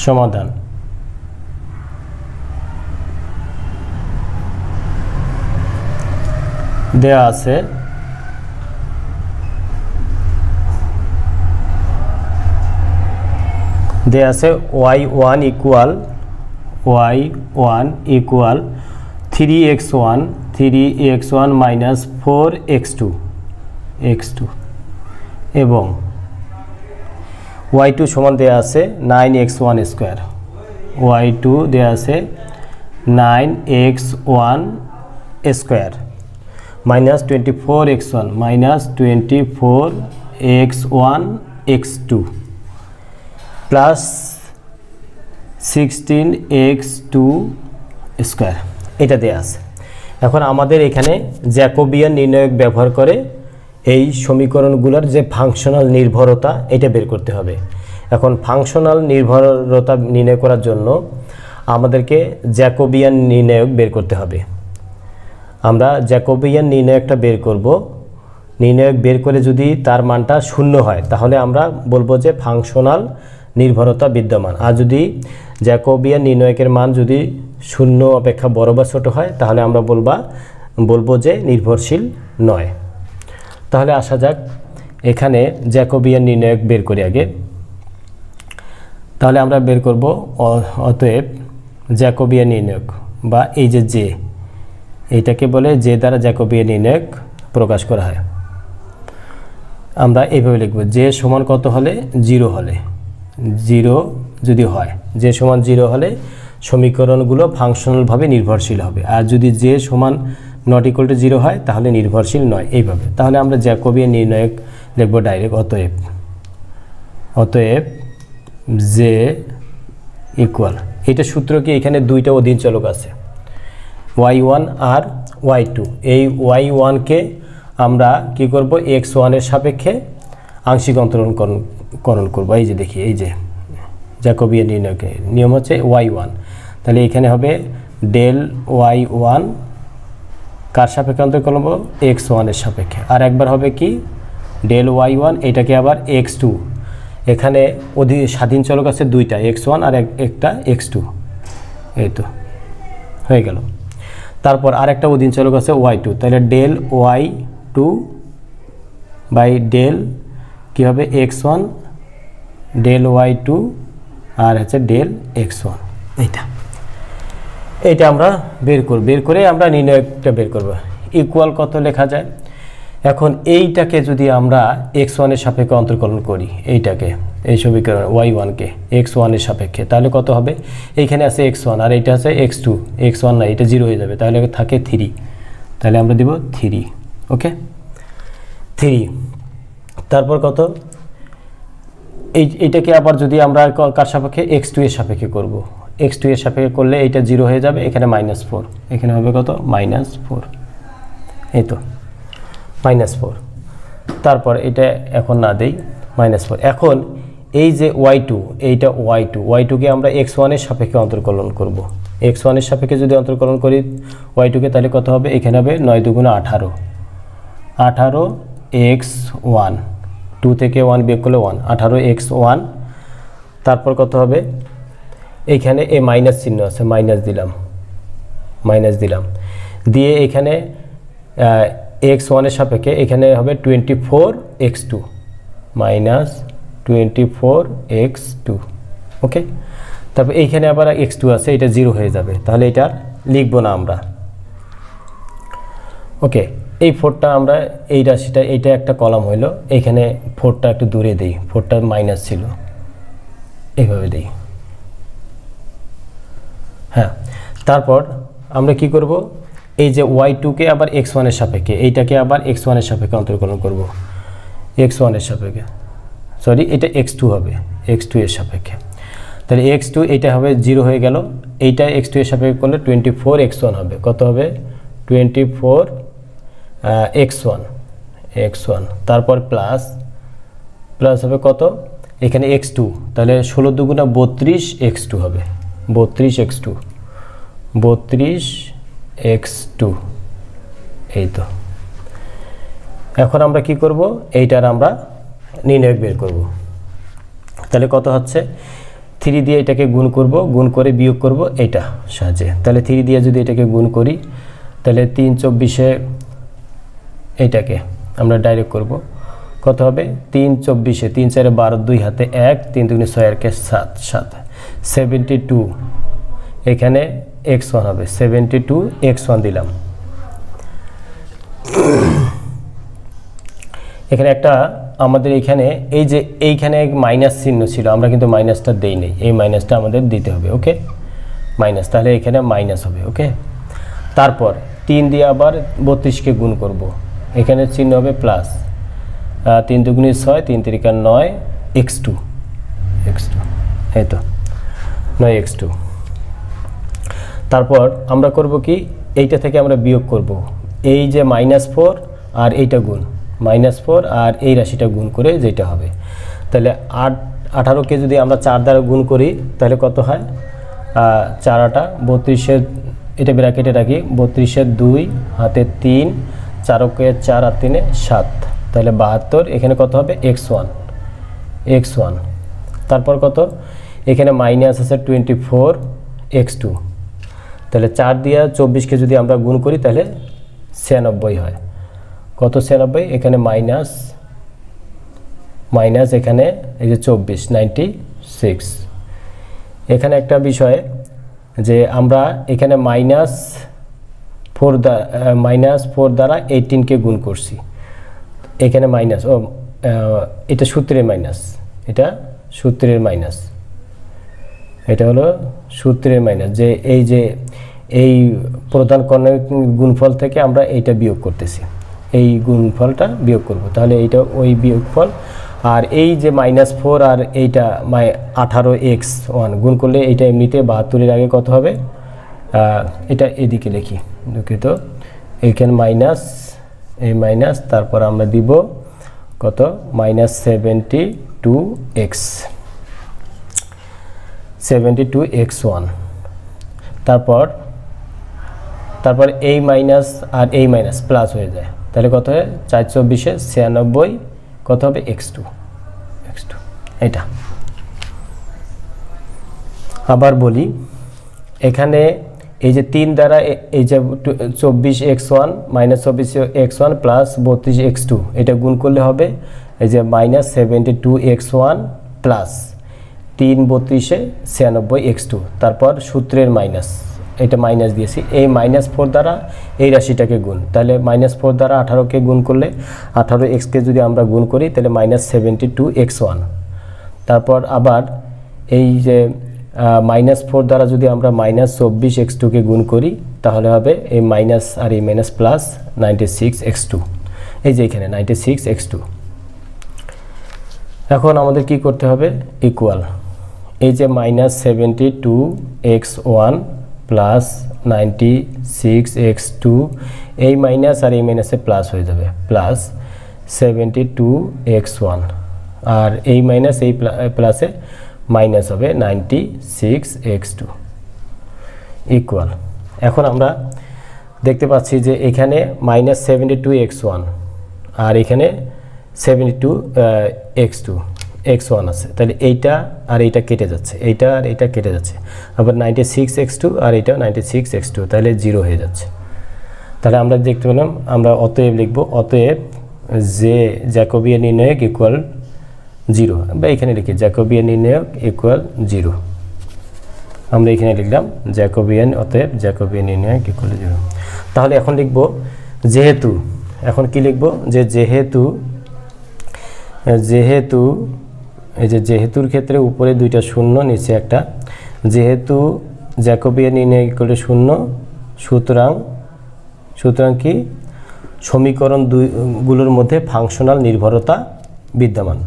সমাধান দেয়া আছে y1 equal 3x1 minus 4x2 এবং y2 সমান দেয়া আছে 9x1 স্কয়ার, y2 দেয়া আছে 9x1 square minus 24x1 minus 24x1 x2 plus 16x2 square, এটা দেয়া আছে। এখন আমাদের এখানে জ্যাকোবিয়ান নির্ণায়ক ব্যবহার করে এই সমীকরণগুলোর যে ফাংশনাল নির্ভরতা এটা বের করতে হবে। এখন ফাংশনাল নির্ভরতা নির্ণয় করার জন্য আমাদেরকে জ্যাকোবিয়ান নির্ণায়ক বের করতে হবে। আমরা জ্যাকোবিয়ান নির্ণায়কটা বের করব। নির্ণায়ক বের করে যদি তার মানটা শূন্য হয় তাহলে আমরা বলবো যে ফাংশনাল নির্ভরতা বিদ্যমান। আর যদি জ্যাকোবিয়ান নির্ণায়কের মান যদি শূন্য অপেক্ষা বড় বা ছোট হয় তাহলে আমরা বলবো যে নির্ভরশীল নয়। তাহলে আসা যাক এখানে জ্যাকোবিয়ান নির্ণায়ক বের করি আগে। তাহলে আমরা বের করব অতএব জ্যাকোবিয়ান নির্ণায়ক বা এই যে এইটাকে বলে যে দ্বারা জ্যাকোবিয়ান নির্ণায়ক প্রকাশ করা হয়। আমরা এইভাবে লিখব যে সমান কত হলে 0 হলে, 0 যদি হয়, যে সমান 0 হলে সমীকরণগুলো ফাংশনালভাবে নির্ভরশীল হবে। আর যদি যে সমান নট ইকুয়াল টু 0 হয় তাহলে নির্ভরশীল নয়, এইভাবে। তাহলে আমরা জ্যাকোবিয়ান নির্ণায়ক লিখব ডাইরেক্ট অতএব যে ইকুয়াল, এটা সূত্র কি এখানে দুইটা অধীন চলক আছে y1 আর y2। এই y1 কে আমরা কি করব x1 এর সাপেক্ষে আংশিক অন্তরণকরণ করব। এই যে দেখি এই যে জ্যাকোবিয়ান নির্ণায়কের নিয়ম হচ্ছে y1, তাহলে এখানে হবে ডেল y1 কার সাপেক্ষে অন্তরকরণ করব x1 এর সাপেক্ষে, আর একবার হবে কি ডেল y1 এটাকে আবার x2। এখানে স্বাধীন চলক আছে দুইটা, x1 আর একটা x2, এই তো হয়ে গেল। তারপর আরেকটা অধীন চলক আছে y2, তাহলে ডেল y2 বাই ডেল কি হবে x1 ডেল y2 আর হচ্ছে ডেল x1। এইটা আমরা বের করে আমরা নির্ণায়কটা বের করব। ইকুয়াল কত লেখা যায়? এখন এইটাকে যদি আমরা x1 এর সাপেক্ষে অন্তর্কলন করি, এইটাকে এই সমীকরণ y1 কে x1 এর সাপেক্ষে, তাহলে কত হবে? এইখানে আছে x1 আর এইটা আছে x2, x1 না, এটা 0 হয়ে যাবে, তাহলে থাকে 3, তাহলে আমরা দিব 3। ওকে 3। তারপর কত? এইটাকে আবার যদি আমরা কার সাপেক্ষে x2 এর সাপেক্ষে করব, x2 এর সাপেক্ষে করলে এইটা 0 হয়ে যাবে, এখানে -4, এখানে হবে কত -4, এই তো -4। তারপর এটা এখন না দেই -4। এখন এই যে y2, এইটা y2 কে আমরা x1 এর সাপেক্ষে অন্তর্কলন করব। x1 এর সাপেক্ষে যদি অন্তর্কলন করি y2 কে, তাহলে কত হবে? এখানে হবে 9 দুগুণে 18, 18x1, 2 থেকে 1 বিয়োগ করলে 1, 18x1। তারপর কত হবে? এইখানে এ মাইনাস চিহ্ন আছে, মাইনাস দিলাম, দিয়ে এখানে x1 এর সাপেক্ষে এখানে হবে 24x2 মাইনাস 24x2। ওকে, তারপর এইখানে আবার x2 আছে, এটা 0 হয়ে যাবে, তাহলে এটা লিখবো না আমরা। ওকে, এই 4টা আমরা এই রাশিটা, এইটা একটা কলাম হইলো, এইখানে 4টা একটু দূরে দেই, 4টা মাইনাস ছিল, এইভাবে দেই। হ্যাঁ, তারপর আমরা কি করব? এই যে y2 কে আবার x1 এর সাপেক্ষে, এইটাকে আবার x1 এর সাপেক্ষে অন্তর্কলন করব, x1 এর সাপেক্ষে, সরি এটা x2 হবে, x2 এর সাপেক্ষে। তাহলে x2 এটা হবে 0 হয়ে গেল, এইটা x2 এর সাপেক্ষে করলে 24x1 হবে। কত হবে? 24x1, তারপর প্লাস হবে কত? এখানে x2, তাহলে 16 দুগুণা 32x2 হবে, 32x2, এই তো। এখন আমরা কি করব? এইটার আমরা নির্ণায়ক বের করব। তাহলে কত হচ্ছে? 3 দিয়ে এটাকে গুণ করব, গুণ করে বিয়োগ করব এটা সাহায্যে। তাহলে 3 দিয়ে যদি এটাকে গুণ করি তাহলে 3 24-এ এটাকে আমরা ডাইরেক্ট করব, কত হবে 3 24-এ 3 4 12 2 হাতে 1 3 2 6 আর কে 7 7 72 এখানে x1 হবে 72 x1 দিলাম। এখানে একটা আমাদের এখানে এই যে এইখানে মাইনাস চিহ্ন ছিল, আমরা কিন্তু মাইনাসটা দেই নাই, এই মাইনাসটা আমাদের দিতে হবে। ওকে, মাইনাস, তাহলে এখানে মাইনাস হবে। ওকে, তারপর 3 দিয়ে আবার 32-কে গুণ করব, এখানে চিহ্ন হবে প্লাস, 3 2 6 3 3 9 x2 এই তো 9 x2। তারপর আমরা করব কি, এইটা থেকে আমরা বিয়োগ করব, এই যে -4 আর এইটা গুণ, -4 আর এই রাশিটা গুণ করে যেটা হবে। তাহলে 18-কে যদি আমরা 4 দ্বারা গুণ করি তাহলে কত হয়, 4 8 32-এর, এটা ব্র্যাকেটে রাখি, 32-এর 2 হাতে 3 4 কে 4 আর 3 7, তাহলে 72। এখানে কত হবে x1। তারপর কত, এখানে মাইনাস আছে 24 x2, তাহলে 4 দিয়ে 24-কে যদি আমরা গুণ করি তাহলে 96 হয়। কত 96, এখানে মাইনাস এখানে এই যে 24 96। এখানে একটা বিষয় যে আমরা এখানে -4 দ্বারা 18-কে গুণ করছি, এখানে মাইনাস, এটা সূত্রের মাইনাস, এটা সূত্রের মাইনাস, এটা হলো সূত্রের মাইনাস, যে এই প্রধান কর্ণের গুণফল থেকে আমরা এইটা বিয়োগ করতেছি, এই গুণফলটা বিয়োগ করব, তাহলে এইটা ওই বিয়োগফল। আর এই যে -4 আর এইটা 18x1 গুণ করলে এইটা এমনিতে 72-এর আগে কত হবে, এটা এদিকে লিখি, দুঃখিত, এইখানে মাইনাস, এই মাইনাস, তারপর আমরা দিব কত -72x1, তারপর এই মাইনাস আর এই মাইনাস প্লাস হয়ে যায়, তাহলে কত হয় 4 24-এ 96, কত হবে x2 এটা। আবার বলি, এখানে এই যে 3 দ্বারা এই যে 24x1 -24x1 প্লাস 32x2 এটা গুণ করলে হবে এই যে -72x1 প্লাস 3 32-এ 96x2, তারপর সূত্রের মাইনাস, এটা মাইনাস দিয়েছি, এই -4 দ্বারা এই রাশিটাকে গুণ, তাহলে -4 দ্বারা 18-কে গুণ করলে 18x-কে যদি আমরা গুণ করি তাহলে -72x1। তারপর আবার এই যে -4 দ্বারা যদি আমরা -24x2-কে গুণ করি তাহলে হবে এই মাইনাস আর এই মাইনাস প্লাস 96x2, এই যে এখানে 96x2। এখন আমাদের কি করতে হবে, ইকুয়াল, এই যে -72x1 প্লাস 96x2, এই মাইনাস আর এই মাইনাসে প্লাস হয়ে যাবে, প্লাস 72x1 আর এই মাইনাস এই প্লাসে মাইনাস হবে 96x2 ইকুয়াল। এখন আমরা দেখতে পাচ্ছি যে এখানে -72x1 আর এখানে 72x1 আছে, তাহলে এইটা আর এইটা কেটে যাচ্ছে, এইটা আর এইটা কেটে যাচ্ছে, আবার 96x2 আর এইটাও 96x2, তাহলে 0 হয়ে যাচ্ছে। তাহলে আমরা দেখতে পেলাম, আমরা অতএব লিখব, অতএব যে জ্যাকোবিয়ান নির্ণায়ক ইকুয়াল 0, বা এখানে লিখি জ্যাকোবিয়ান নির্ণায়ক ইকুয়াল 0, আমরা এখানে লিখলাম জ্যাকোবিয়ান, অতএব জ্যাকোবিয়ান নির্ণায়ক ইকুয়াল 0। তাহলে এখন লিখব যেহেতু, এখন কি লিখব, যে যেহেতু এই যে যেহেতুর ক্ষেত্রে উপরে 2টা শূন্য নিচে একটা, যেহেতু জ্যাকোবিয়ান নির্ণায়ক ইকুয়াল 0, সুতরাং কি সমীকরণ গুলোর মধ্যে ফাংশনাল নির্ভরতা বিদ্যমান,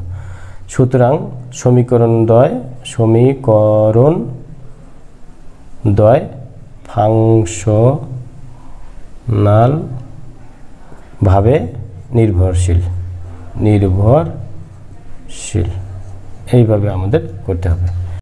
সুতরাং সমীকরণ দ্বয় ফাংশনাল ভাবে নির্ভরশীল, এইভাবে আমাদের করতে হবে।